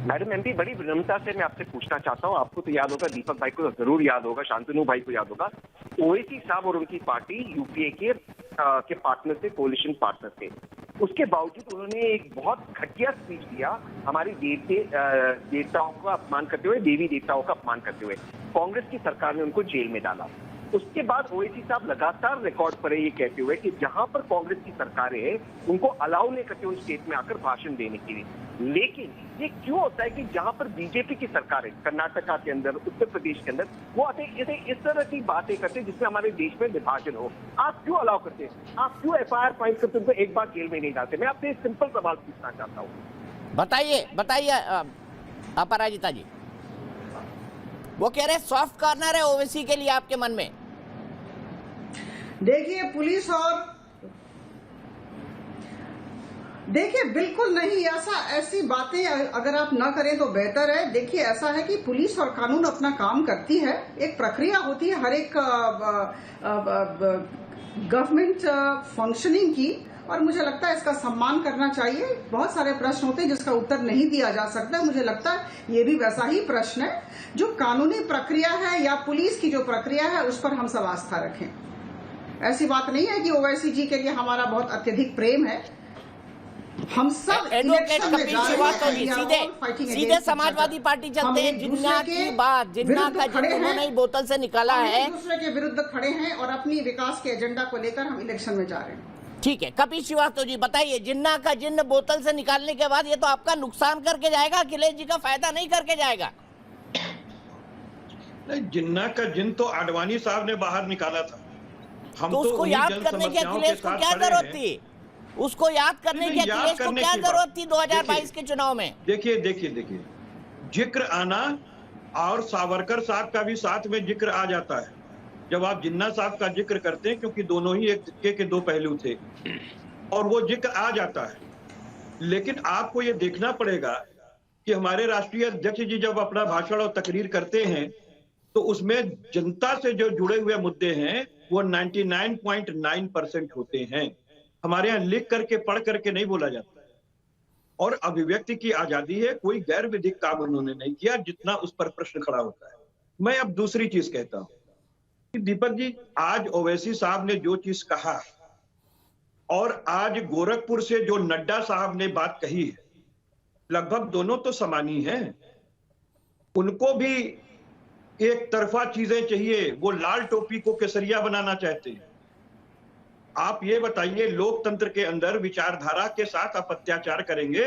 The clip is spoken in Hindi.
मैडम एमपी, बड़ी विनम्रता से मैं आपसे पूछना चाहता हूँ, आपको तो याद होगा, दीपक भाई को जरूर याद होगा, शांतनु भाई को याद होगा, ओवैसी साहब और उनकी पार्टी यूपीए के पार्टनर थे, कोलिशन पार्टनर थे। उसके बावजूद उन्होंने एक बहुत घटिया स्पीच दिया हमारी देवताओं का अपमान करते हुए, देवी देवताओं का अपमान करते हुए। कांग्रेस की सरकार ने उनको जेल में डाला। उसके बाद ओवैसी साहब लगातार रिकॉर्ड पर है ये कहते हुए कि जहां पर कांग्रेस की सरकारें हैं उनको अलाउ नहीं करते उस स्टेट में आकर भाषण देने के लिए। लेकिन ये क्यों होता है कि जहां पर बीजेपी की सरकार है, कर्नाटका के अंदर, उत्तर प्रदेश के अंदर, वो आते इस तरह की बातें करते हैं जिसमें हमारे देश में विभाजन हो। आप क्यों अलाउ करते हैं? आप क्यों एफआईआर फाइल करते, उनको एक बार जेल में नहीं डालते? मैं आपसे एक सिंपल सवाल पूछना चाहता हूँ। बताइए अपराजिता जी। वो कह रहे सॉफ्ट कॉर्नर है ओवैसी के लिए आपके मन में। देखिए पुलिस और देखिए बिल्कुल नहीं, ऐसी बातें अगर आप ना करें तो बेहतर है। देखिए ऐसा है कि पुलिस और कानून अपना काम करती है, एक प्रक्रिया होती है हर एक गवर्नमेंट फंक्शनिंग की, और मुझे लगता है इसका सम्मान करना चाहिए। बहुत सारे प्रश्न होते हैं जिसका उत्तर नहीं दिया जा सकता, मुझे लगता है ये भी वैसा ही प्रश्न है। जो कानूनी प्रक्रिया है या पुलिस की जो प्रक्रिया है उस पर हम सब आस्था रखें। ऐसी बात नहीं है कि ओवैसी जी के लिए हमारा बहुत अत्यधिक प्रेम है। हम सब एडवोकेट कपिल श्रीवास्तव सीधे समाजवादी पार्टी चलते हैं। जिन्ना की बात, जिन्ना का जिन्न उन्होंने बोतल से निकाला है, दूसरे के विरुद्ध खड़े हैं और अपनी विकास के एजेंडा को लेकर हम इलेक्शन में जा रहे हैं। ठीक है, कपिल श्रीवास्तव जी बताइए, जिन्ना का जिन्न बोतल से निकालने के बाद ये तो आपका नुकसान करके जाएगा, अखिलेश जी का फायदा नहीं करके जाएगा। नहीं, जिन्ना का जिन्न तो आडवाणी साहब ने बाहर निकाला था। हम तो उसको याद करने की अखिलेश को क्या जरूरत थी? उसको याद करने की अखिलेश को क्या जरूरत थी 2022 के चुनाव में? देखिए जिक्र आना और सावरकर साहब का भी साथ में जिक्र आ जाता है जब आप जिन्ना साहब का जिक्र करते हैं, क्योंकि दोनों ही एक सिक्के के दो पहलू थे और वो जिक्र आ जाता है। लेकिन आपको ये देखना पड़ेगा कि हमारे राष्ट्रीय अध्यक्ष जी जब अपना भाषण और तकरीर करते हैं तो उसमें जनता से जो जुड़े हुए मुद्दे हैं वो 99.9% होते हैं। हमारे यहाँ लिख करके पढ़ करके नहीं बोला जाता है। और अभिव्यक्ति की आजादी है, कोई गैर विधिक काम उन्होंने नहीं किया जितना उस पर प्रश्न खड़ा होता है। मैं अब दूसरी चीज कहता हूं कि दीपक जी, आज ओवैसी साहब ने जो चीज कहा और आज गोरखपुर से जो नड्डा साहब ने बात कही है, लगभग दोनों तो समान ही हैं। उनको भी एक तरफा चीजें चाहिए, वो लाल टोपी को केसरिया बनाना चाहते हैं। आप ये बताइए, लोकतंत्र के अंदर विचारधारा के साथ आप अत्याचार करेंगे